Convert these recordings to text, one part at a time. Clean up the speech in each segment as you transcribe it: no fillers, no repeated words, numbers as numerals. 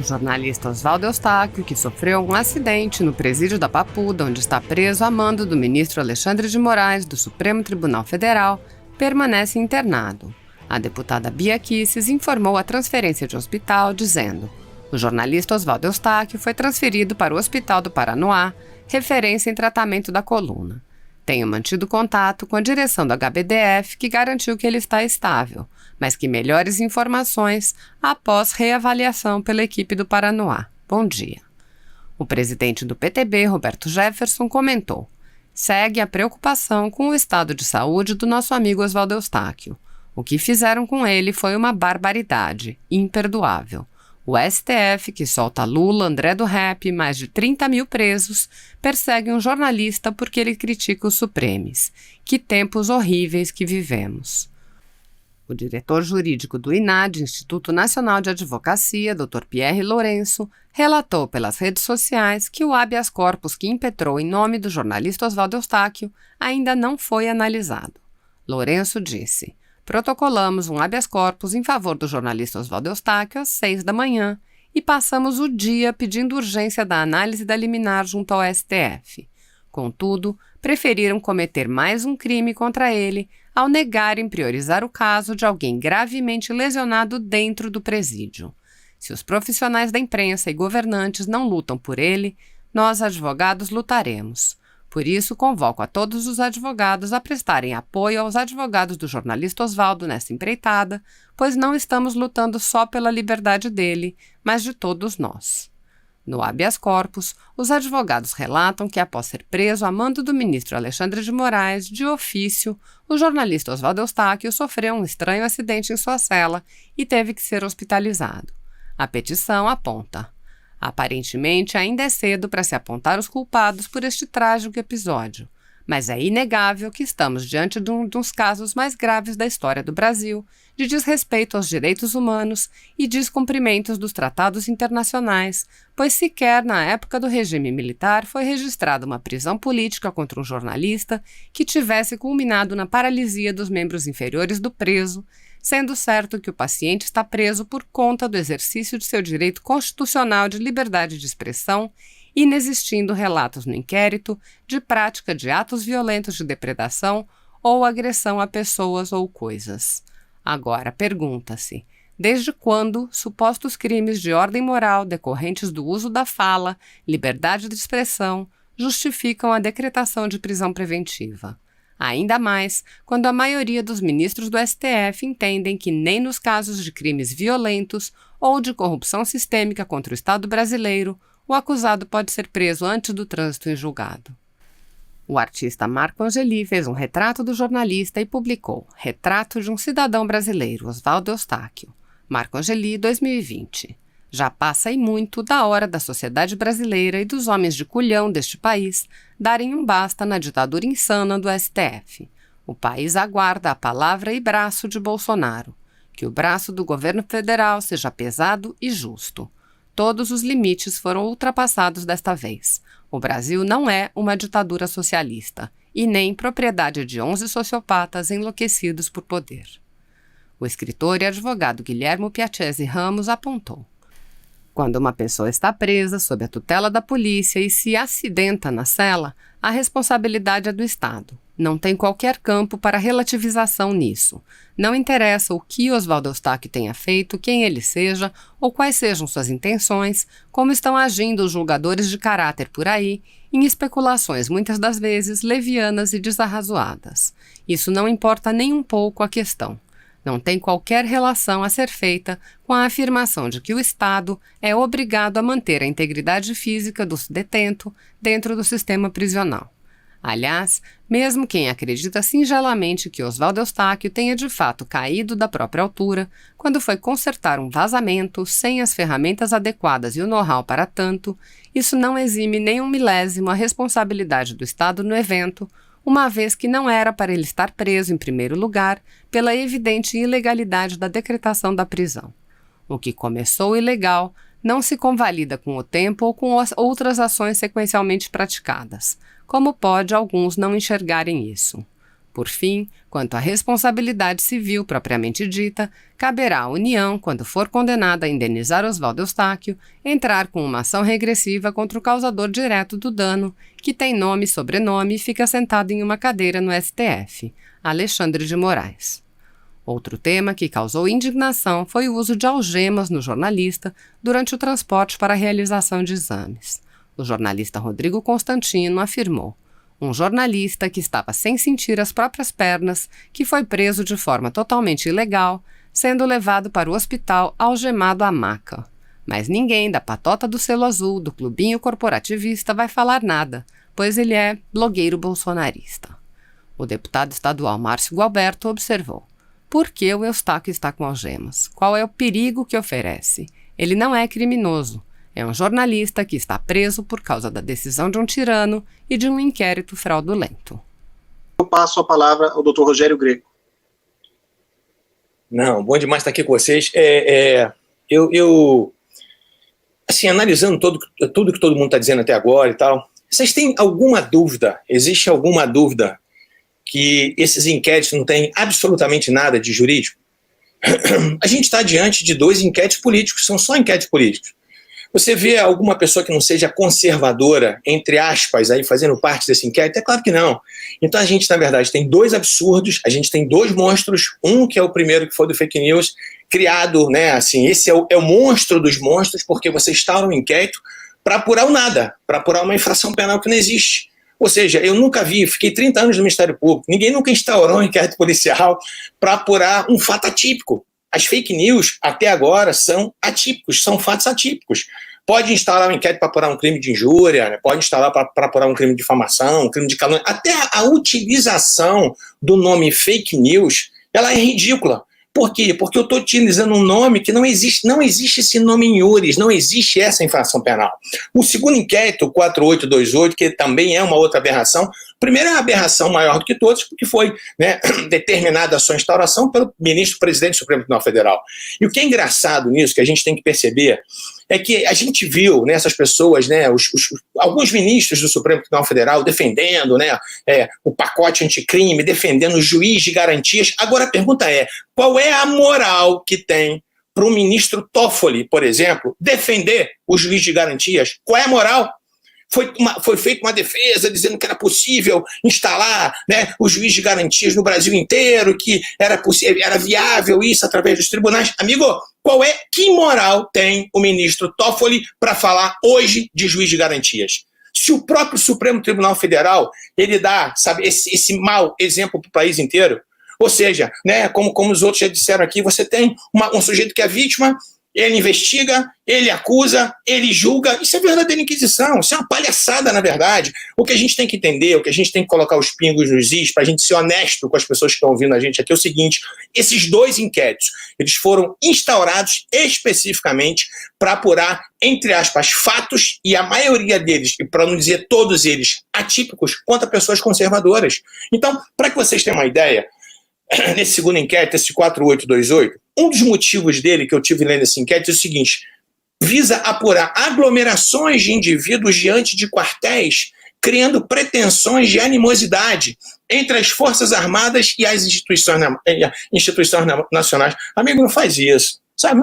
jornalista Oswaldo Eustáquio, que sofreu um acidente no presídio da Papuda, onde está preso a mando do ministro Alexandre de Moraes, do Supremo Tribunal Federal, permanece internado. A deputada Bia Kicis informou a transferência de hospital, dizendo: o jornalista Oswaldo Eustáquio foi transferido para o Hospital do Paranoá, referência em tratamento da coluna. Tenho mantido contato com a direção do HBDF, que garantiu que ele está estável, mas que melhores informações após reavaliação pela equipe do Paranoá. Bom dia. O presidente do PTB, Roberto Jefferson, comentou: segue a preocupação com o estado de saúde do nosso amigo Oswaldo Eustáquio. O que fizeram com ele foi uma barbaridade, imperdoável. O STF, que solta Lula, André do Rap e mais de 30 mil presos, persegue um jornalista porque ele critica os Supremes. Que tempos horríveis que vivemos. O diretor jurídico do INAD, Instituto Nacional de Advocacia, Dr. Pierre Lourenço, relatou pelas redes sociais que o habeas corpus que impetrou em nome do jornalista Oswaldo Eustáquio ainda não foi analisado. Lourenço disse: protocolamos um habeas corpus em favor do jornalista Oswaldo Eustáquio às 6 da manhã e passamos o dia pedindo urgência da análise da liminar junto ao STF. Contudo, preferiram cometer mais um crime contra ele ao negarem priorizar o caso de alguém gravemente lesionado dentro do presídio. Se os profissionais da imprensa e governantes não lutam por ele, nós, advogados, lutaremos. Por isso, convoco a todos os advogados a prestarem apoio aos advogados do jornalista Oswaldo nessa empreitada, pois não estamos lutando só pela liberdade dele, mas de todos nós. No habeas corpus, os advogados relatam que, após ser preso a mando do ministro Alexandre de Moraes, de ofício, o jornalista Oswaldo Eustáquio sofreu um estranho acidente em sua cela e teve que ser hospitalizado. A petição aponta: aparentemente, ainda é cedo para se apontar os culpados por este trágico episódio, mas é inegável que estamos diante de um dos casos mais graves da história do Brasil, de desrespeito aos direitos humanos e descumprimentos dos tratados internacionais, pois sequer na época do regime militar foi registrada uma prisão política contra um jornalista que tivesse culminado na paralisia dos membros inferiores do preso, sendo certo que o paciente está preso por conta do exercício de seu direito constitucional de liberdade de expressão, inexistindo relatos no inquérito de prática de atos violentos de depredação ou agressão a pessoas ou coisas. Agora, pergunta-se: desde quando supostos crimes de ordem moral decorrentes do uso da fala, liberdade de expressão, justificam a decretação de prisão preventiva? Ainda mais quando a maioria dos ministros do STF entendem que nem nos casos de crimes violentos ou de corrupção sistêmica contra o Estado brasileiro, o acusado pode ser preso antes do trânsito em julgado. O artista Marco Angeli fez um retrato do jornalista e publicou Retrato de um cidadão brasileiro, Oswaldo Eustáquio. Marco Angeli, 2020. Já passa e muito da hora da sociedade brasileira e dos homens de culhão deste país darem um basta na ditadura insana do STF. O país aguarda a palavra e braço de Bolsonaro. Que o braço do governo federal seja pesado e justo. Todos os limites foram ultrapassados desta vez. O Brasil não é uma ditadura socialista e nem propriedade de 11 sociopatas enlouquecidos por poder. O escritor e advogado Guilhermo Piaccesi Ramos apontou: quando uma pessoa está presa sob a tutela da polícia e se acidenta na cela, a responsabilidade é do Estado. Não tem qualquer campo para relativização nisso. Não interessa o que Oswaldo Eustáquio tenha feito, quem ele seja, ou quais sejam suas intenções, como estão agindo os julgadores de caráter por aí, em especulações muitas das vezes levianas e desarrazoadas. Isso não importa nem um pouco a questão. Não tem qualquer relação a ser feita com a afirmação de que o Estado é obrigado a manter a integridade física do detento dentro do sistema prisional. Aliás, mesmo quem acredita singelamente que Oswaldo Eustáquio tenha de fato caído da própria altura, quando foi consertar um vazamento sem as ferramentas adequadas e o know-how para tanto, isso não exime nem um milésimo a responsabilidade do Estado no evento, uma vez que não era para ele estar preso em primeiro lugar pela evidente ilegalidade da decretação da prisão. O que começou ilegal não se convalida com o tempo ou com outras ações sequencialmente praticadas. Como pode alguns não enxergarem isso? Por fim, quanto à responsabilidade civil propriamente dita, caberá à União, quando for condenada a indenizar Oswaldo Eustáquio, entrar com uma ação regressiva contra o causador direto do dano, que tem nome e sobrenome e fica sentado em uma cadeira no STF, Alexandre de Moraes. Outro tema que causou indignação foi o uso de algemas no jornalista durante o transporte para a realização de exames. O jornalista Rodrigo Constantino afirmou: um jornalista que estava sem sentir as próprias pernas, que foi preso de forma totalmente ilegal, sendo levado para o hospital algemado à maca. Mas ninguém da patota do selo azul do clubinho corporativista vai falar nada, pois ele é blogueiro bolsonarista. O deputado estadual Márcio Gualberto observou: por que o Eustáquio está com algemas? Qual é o perigo que oferece? Ele não é criminoso. É um jornalista que está preso por causa da decisão de um tirano e de um inquérito fraudulento. Eu passo a palavra ao Dr. Rogério Greco. Não, bom demais estar aqui com vocês. Assim, analisando tudo que todo mundo está dizendo até agora e tal, vocês têm alguma dúvida, existe alguma dúvida que esses inquéritos não têm absolutamente nada de jurídico? A gente está diante de 2 inquéritos políticos, são só inquéritos políticos. Você vê alguma pessoa que não seja conservadora, entre aspas, aí fazendo parte desse inquérito? É claro que não. Então a gente, na verdade, tem 2 absurdos, a gente tem 2 monstros, um que é o primeiro que foi do fake news, criado, né, assim, esse é o monstro dos monstros, porque você instaura um inquérito para apurar o nada, para apurar uma infração penal que não existe. Ou seja, eu nunca vi, fiquei 30 anos no Ministério Público, ninguém nunca instaurou um inquérito policial para apurar um fato atípico. As fake news, até agora, são atípicos, são fatos atípicos. Pode instalar um inquérito para apurar um crime de injúria, né? Pode instalar para apurar um crime de difamação, um crime de calúnia. Até a utilização do nome fake news, ela é ridícula. Por quê? Porque eu estou utilizando um nome que não existe esse nome em iures, não existe essa infração penal. O segundo inquérito, o 4828, que também é uma outra aberração, primeiro é uma aberração maior do que todos, porque foi, né, determinada a sua instauração pelo ministro-presidente do Supremo Tribunal Federal. E o que é engraçado nisso, que a gente tem que perceber, é que a gente viu nessas pessoas, né, alguns ministros do Supremo Tribunal Federal defendendo, né, o pacote anticrime, defendendo o juiz de garantias. Agora a pergunta é, qual é a moral que tem para o ministro Toffoli, por exemplo, defender o juiz de garantias? Qual é a moral? Foi feita uma defesa dizendo que era possível instalar, né, o juiz de garantias no Brasil inteiro, que era viável isso através dos tribunais. Amigo, que moral tem o ministro Toffoli para falar hoje de juiz de garantias? Se o próprio Supremo Tribunal Federal ele dá, sabe, esse mau exemplo para o país inteiro, ou seja, né, como os outros já disseram aqui, você tem um sujeito que é vítima, ele investiga, ele acusa, ele julga. Isso é verdadeira inquisição, isso é uma palhaçada, na verdade. O que a gente tem que entender, o que a gente tem que colocar os pingos nos is, para a gente ser honesto com as pessoas que estão ouvindo a gente aqui, é o seguinte: esses 2 inquéritos, eles foram instaurados especificamente para apurar, entre aspas, fatos, e a maioria deles, e para não dizer todos eles, atípicos, contra pessoas conservadoras. Então, para que vocês tenham uma ideia, nesse segundo inquérito, esse 4828, um dos motivos dele que eu tive lendo esse inquérito é o seguinte: visa apurar aglomerações de indivíduos diante de quartéis, criando pretensões de animosidade entre as Forças Armadas e as instituições nacionais. Amigo, não faz isso. Sabe,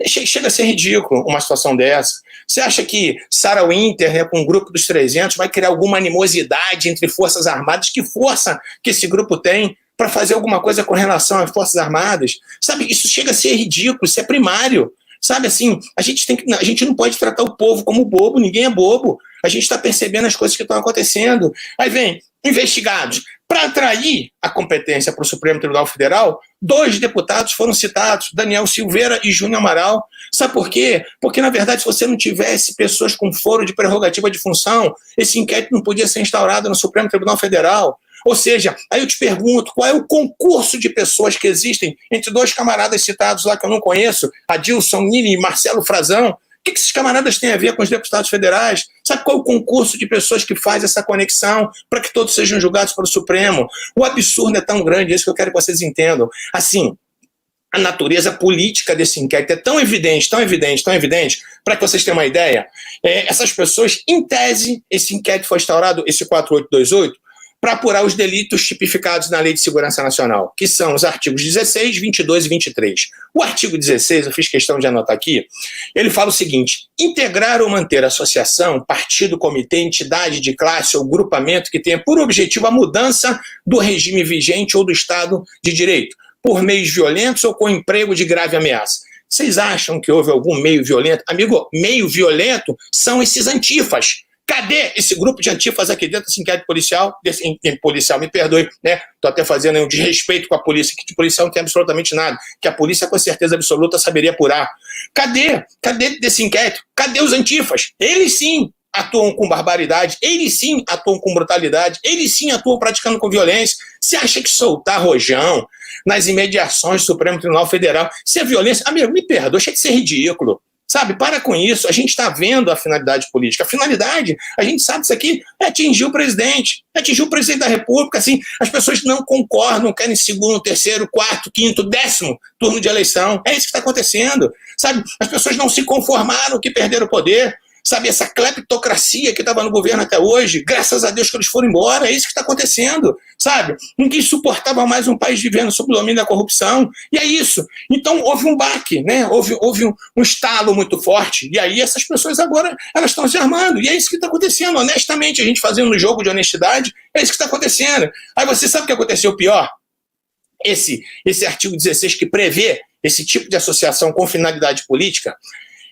chega a ser ridículo uma situação dessa. Você acha que Sarah Winter, né, com o grupo dos 300, vai criar alguma animosidade entre Forças Armadas? Que força que esse grupo tem para fazer alguma coisa com relação às Forças Armadas? Sabe, isso chega a ser ridículo, isso é primário. Sabe, assim, a gente não pode tratar o povo como bobo, ninguém é bobo. A gente está percebendo as coisas que estão acontecendo. Aí vem, investigados. Para atrair a competência para o Supremo Tribunal Federal, 2 deputados foram citados, Daniel Silveira e Júnior Amaral. Sabe por quê? Porque, na verdade, se você não tivesse pessoas com foro de prerrogativa de função, esse inquérito não podia ser instaurado no Supremo Tribunal Federal. Ou seja, aí eu te pergunto, qual é o concurso de pessoas que existem entre 2 camaradas citados lá que eu não conheço, Adilson Nini e Marcelo Frazão? O que esses camaradas têm a ver com os deputados federais? Sabe qual é o concurso de pessoas que faz essa conexão para que todos sejam julgados pelo Supremo? O absurdo é tão grande, é isso que eu quero que vocês entendam. Assim, a natureza política desse inquérito é tão evidente, para que vocês tenham uma ideia, essas pessoas, em tese, esse inquérito foi instaurado, esse 4828, para apurar os delitos tipificados na Lei de Segurança Nacional, que são os artigos 16, 22 e 23. O artigo 16, eu fiz questão de anotar aqui, ele fala o seguinte: integrar ou manter associação, partido, comitê, entidade de classe ou grupamento que tenha por objetivo a mudança do regime vigente ou do Estado de Direito, por meios violentos ou com emprego de grave ameaça. Vocês acham que houve algum meio violento? Amigo, meio violento são esses antifas. Cadê esse grupo de antifas aqui dentro desse inquérito policial? Policial, me perdoe, né? Estou até fazendo um desrespeito com a polícia, que de policial não tem absolutamente nada, que a polícia com certeza absoluta saberia apurar. Cadê desse inquérito? Cadê os antifas? Eles sim atuam com barbaridade, eles sim atuam com brutalidade, eles sim atuam praticando com violência. Você acha que soltar rojão nas imediações do Supremo Tribunal Federal, se é violência? Amigo, me perdoa, deixa de ser ridículo. Sabe, para com isso, a gente está vendo a finalidade política. A finalidade, a gente sabe isso aqui, é atingir o presidente da República, assim, as pessoas não concordam, querem segundo, terceiro, quarto, quinto, 10º turno de eleição. É isso que está acontecendo, sabe? As pessoas não se conformaram que perderam o poder. Sabe, essa cleptocracia que estava no governo até hoje, graças a Deus que eles foram embora, é isso que está acontecendo, sabe? Ninguém suportava mais um país vivendo sob o domínio da corrupção, e é isso. Então houve um baque, né? Houve um estalo muito forte, e aí essas pessoas agora, elas estão se armando, e é isso que está acontecendo, honestamente, a gente fazendo um jogo de honestidade, é isso que está acontecendo. Aí você sabe o que aconteceu pior? Esse artigo 16 que prevê esse tipo de associação com finalidade política,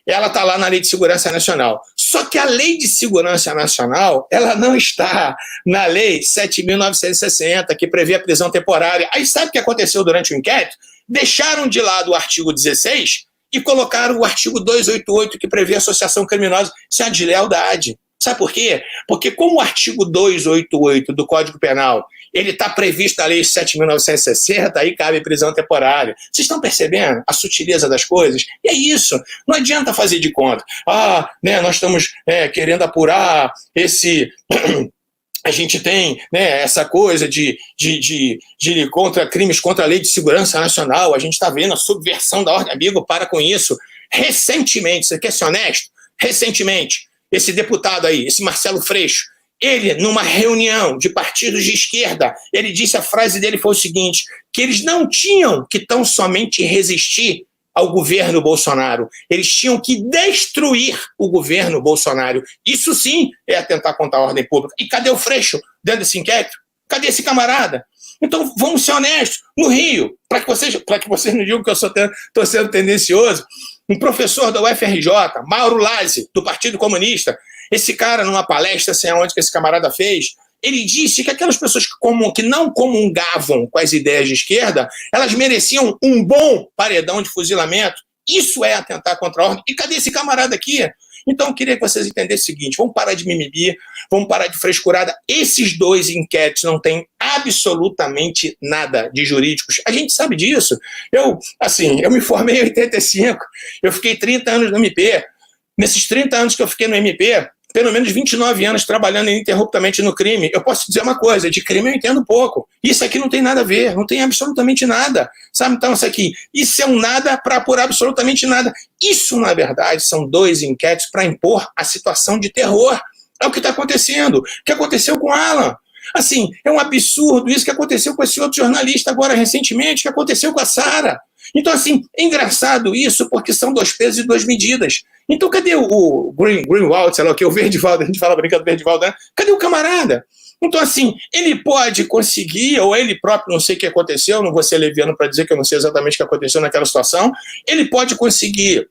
ela está lá na Lei de Segurança Nacional. Só que a Lei de Segurança Nacional, ela não está na Lei 7.960, que prevê a prisão temporária. Aí sabe o que aconteceu durante o inquérito? Deixaram de lado o artigo 16 e colocaram o artigo 288, que prevê associação criminosa. Isso é uma deslealdade. Sabe por quê? Porque como o artigo 288 do Código Penal, ele está previsto na Lei 7.960, aí cabe prisão temporária. Vocês estão percebendo a sutileza das coisas? E é isso. Não adianta fazer de conta. Nós estamos querendo apurar esse... A gente tem, né, essa coisa de contra crimes contra a Lei de Segurança Nacional. A gente está vendo a subversão da ordem. Amigo, para com isso. Recentemente, você quer ser honesto? Recentemente, esse deputado aí, esse Marcelo Freixo, ele, numa reunião de partidos de esquerda, ele disse, a frase dele foi o seguinte, que eles não tinham que tão somente resistir ao governo Bolsonaro, eles tinham que destruir o governo Bolsonaro. Isso sim é atentar contra a ordem pública. E cadê o Freixo dentro desse inquérito? Cadê esse camarada? Então, vamos ser honestos. No Rio, para que vocês não digam que eu estou sendo tendencioso, um professor da UFRJ, Mauro Lazzi, do Partido Comunista, esse cara, numa palestra, sei aonde que esse camarada fez, ele disse que aquelas pessoas que não comungavam com as ideias de esquerda, elas mereciam um bom paredão de fuzilamento. Isso é atentar contra a ordem. E cadê esse camarada aqui? Então, eu queria que vocês entendessem o seguinte, vamos parar de mimimi, vamos parar de frescurada. Esses dois inquéritos não têm absolutamente nada de jurídicos. A gente sabe disso. Eu me formei em 85, eu fiquei 30 anos no MP. Nesses 30 anos que eu fiquei no MP, pelo menos 29 anos trabalhando ininterruptamente no crime, eu posso dizer uma coisa, de crime eu entendo pouco. Isso aqui não tem nada a ver, não tem absolutamente nada. Sabe, então isso é um nada para apurar absolutamente nada. Isso, na verdade, são dois inquéritos para impor a situação de terror. É o que está acontecendo. O que aconteceu com o Alan? Assim, é um absurdo isso que aconteceu com esse outro jornalista agora recentemente, que aconteceu com a Sara. Então, assim, é engraçado isso porque são 2 pesos e 2 medidas. Então, cadê o Greenwald, sei lá o que, o Verdivaldo, a gente fala brincando do Verdivaldo, né? Cadê o camarada? Então, assim, ele pode conseguir, ou ele próprio, não sei o que aconteceu, não vou ser leviano para dizer que eu não sei exatamente o que aconteceu naquela situação, ele pode conseguir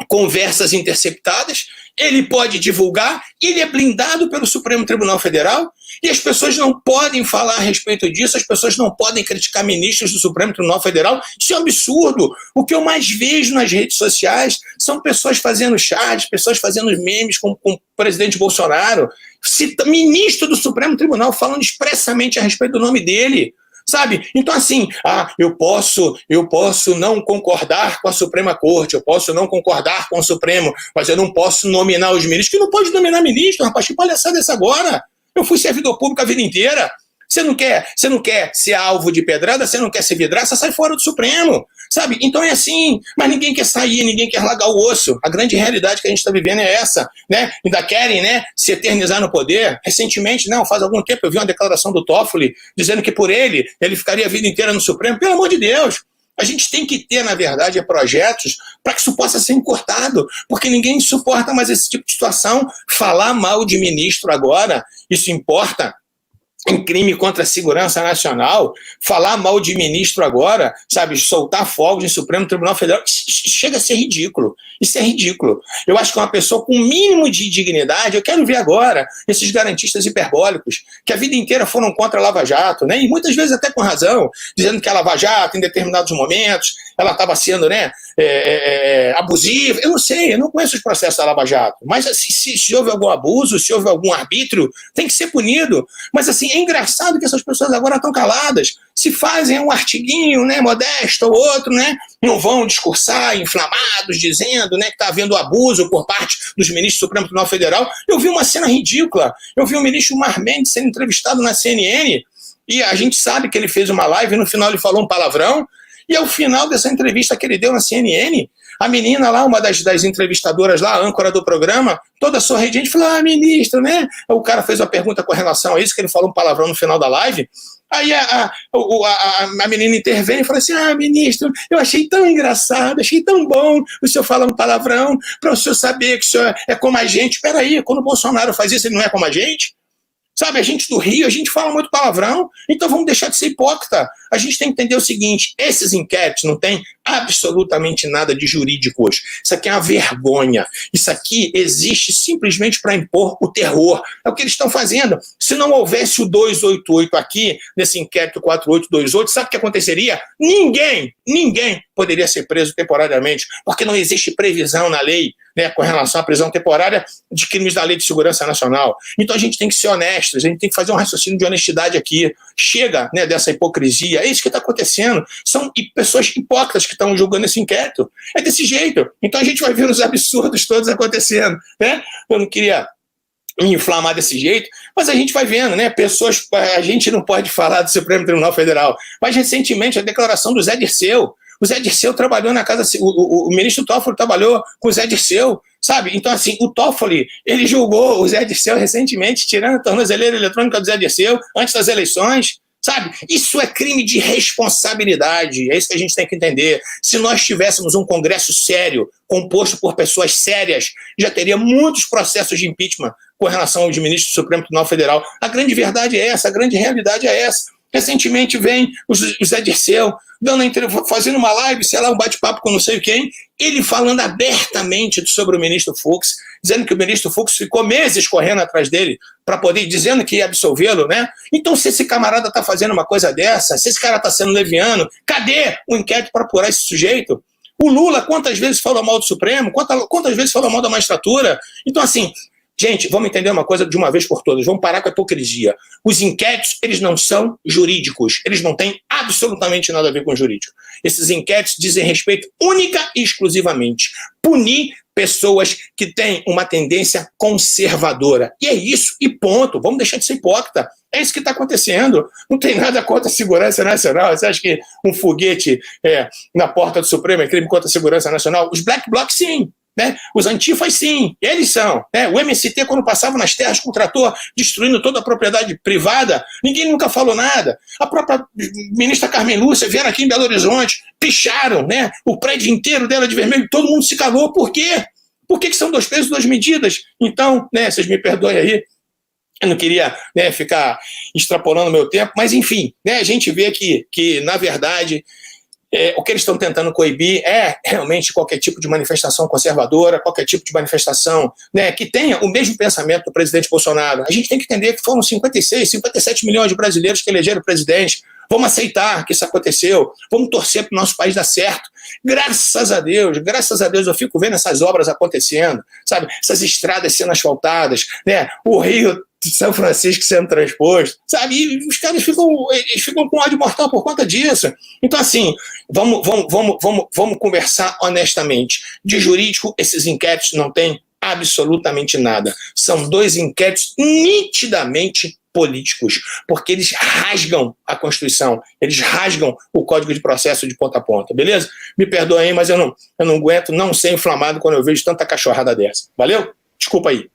conversas interceptadas, ele pode divulgar, ele é blindado pelo Supremo Tribunal Federal, e as pessoas não podem falar a respeito disso, as pessoas não podem criticar ministros do Supremo Tribunal Federal. Isso é um absurdo. O que eu mais vejo nas redes sociais são pessoas fazendo chats, pessoas fazendo memes com o presidente Bolsonaro, ministro do Supremo Tribunal falando expressamente a respeito do nome dele. Sabe? Então, assim, eu posso não concordar com a Suprema Corte, eu posso não concordar com o Supremo, mas eu não posso nominar os ministros. Que não pode nominar ministro, rapaz, que palhaçada é essa agora? Eu fui servidor público a vida inteira. Você não quer ser alvo de pedrada, você não quer ser vidraça, sai fora do Supremo. sabe? Então é assim, mas ninguém quer sair, ninguém quer largar o osso. A grande realidade que a gente está vivendo é essa, né? Ainda querem, né, se eternizar no poder. Recentemente, não, faz algum tempo eu vi uma declaração do Toffoli dizendo que por ele ficaria a vida inteira no Supremo. Pelo amor de Deus! A gente tem que ter, na verdade, projetos para que isso possa ser encurtado, porque ninguém suporta mais esse tipo de situação. Falar mal de ministro agora, isso importa? Em crime contra a segurança nacional, falar mal de ministro agora, sabe, soltar fogos em Supremo Tribunal Federal, chega a ser ridículo. Isso é ridículo. Eu acho que uma pessoa com o mínimo de dignidade, eu quero ver agora esses garantistas hiperbólicos, que a vida inteira foram contra a Lava Jato, né, e muitas vezes até com razão, dizendo que a Lava Jato, em determinados momentos, ela estava sendo, né, abusiva. Eu não sei, eu não conheço os processos da Lava Jato, mas se houve algum abuso, se houve algum arbítrio, tem que ser punido. Mas assim, é engraçado que essas pessoas agora estão caladas. Se fazem um artiguinho, né, modesto ou outro, né, não vão discursar inflamados, dizendo, né, que está havendo abuso por parte dos ministros do Supremo Tribunal Federal. Eu vi uma cena ridícula. Eu vi o ministro Gilmar Mendes sendo entrevistado na CNN e a gente sabe que ele fez uma live e no final ele falou um palavrão. E ao final dessa entrevista que ele deu na CNN, a menina lá, uma das entrevistadoras lá, a âncora do programa, toda sorridente, falou, ministro, né? O cara fez uma pergunta com relação a isso, que ele falou um palavrão no final da live. Aí a menina intervém e fala assim, ministro, eu achei tão engraçado, achei tão bom o senhor falar um palavrão, para o senhor saber que o senhor é como a gente. Espera aí, quando o Bolsonaro faz isso, ele não é como a gente? Sabe, a gente do Rio, a gente fala muito palavrão, então vamos deixar de ser hipócrita. A gente tem que entender o seguinte, esses inquéritos não têm absolutamente nada de jurídico hoje. Isso aqui é uma vergonha. Isso aqui existe simplesmente para impor o terror. É o que eles estão fazendo. Se não houvesse o 288 aqui, nesse inquérito 4828, sabe o que aconteceria? Ninguém poderia ser preso temporariamente, porque não existe previsão na lei, né, com relação à prisão temporária de crimes da Lei de Segurança Nacional. Então a gente tem que ser honestos, a gente tem que fazer um raciocínio de honestidade aqui. Chega, né, dessa hipocrisia. É isso que está acontecendo. São pessoas hipócritas que estão julgando esse inquérito. É desse jeito. Então a gente vai ver os absurdos todos acontecendo, né? Eu não queria me inflamar desse jeito, mas a gente vai vendo, né? Pessoas, a gente não pode falar do Supremo Tribunal Federal, mas recentemente a declaração do Zé Dirceu. O Zé Dirceu trabalhou na casa, o ministro Toffoli trabalhou com o Zé Dirceu, sabe? Então, assim, o Toffoli, ele julgou o Zé Dirceu recentemente, tirando a tornozeleira eletrônica do Zé Dirceu antes das eleições, sabe? Isso é crime de responsabilidade, é isso que a gente tem que entender. Se nós tivéssemos um Congresso sério, composto por pessoas sérias, já teria muitos processos de impeachment com relação aos ministros do Supremo Tribunal Federal. A grande verdade é essa, a grande realidade é essa. Recentemente vem o Zé Dirceu fazendo uma live, sei lá, um bate-papo com não sei quem, ele falando abertamente sobre o ministro Fux, dizendo que o ministro Fux ficou meses correndo atrás dele para poder, dizendo que ia absolvê-lo, né? Então, se esse camarada está fazendo uma coisa dessa, se esse cara está sendo leviano, cadê o inquérito para apurar esse sujeito? O Lula, quantas vezes falou mal do Supremo? Quantas vezes falou mal da magistratura? Então, assim, gente, vamos entender uma coisa de uma vez por todas, vamos parar com a hipocrisia. Os inquéritos, eles não são jurídicos, eles não têm absolutamente nada a ver com jurídico. Esses inquéritos dizem respeito única e exclusivamente punir pessoas que têm uma tendência conservadora. E é isso, e ponto. Vamos deixar de ser hipócrita. É isso que está acontecendo. Não tem nada contra a segurança nacional. Você acha que um foguete na porta do Supremo é crime contra a segurança nacional? Os black blocs, sim. Né? Os antifas, sim, eles são. Né? O MST, quando passava nas terras com o trator, destruindo toda a propriedade privada, ninguém nunca falou nada. A própria ministra Carmen Lúcia vieram aqui em Belo Horizonte, picharam, né, o prédio inteiro dela de vermelho, todo mundo se calou. Por quê? Por que são 2 pesos, 2 medidas? Então, né, vocês me perdoem aí, eu não queria, né, ficar extrapolando o meu tempo, mas enfim, né, a gente vê que na verdade, o que eles estão tentando coibir é realmente qualquer tipo de manifestação conservadora, qualquer tipo de manifestação, né, que tenha o mesmo pensamento do presidente Bolsonaro. A gente tem que entender que foram 57 milhões de brasileiros que elegeram o presidente. Vamos aceitar que isso aconteceu, vamos torcer para o nosso país dar certo. Graças a Deus, eu fico vendo essas obras acontecendo, sabe? Essas estradas sendo asfaltadas, né? O Rio de São Francisco sendo transposto, sabe? E os caras ficam com ódio mortal por conta disso. Então, assim, vamos conversar honestamente. De jurídico, esses inquéritos não têm absolutamente nada. São 2 inquéritos nitidamente políticos, porque eles rasgam a Constituição, eles rasgam o Código de Processo de ponta a ponta, beleza? Me perdoem, mas eu não aguento não ser inflamado quando eu vejo tanta cachorrada dessa. Valeu? Desculpa aí.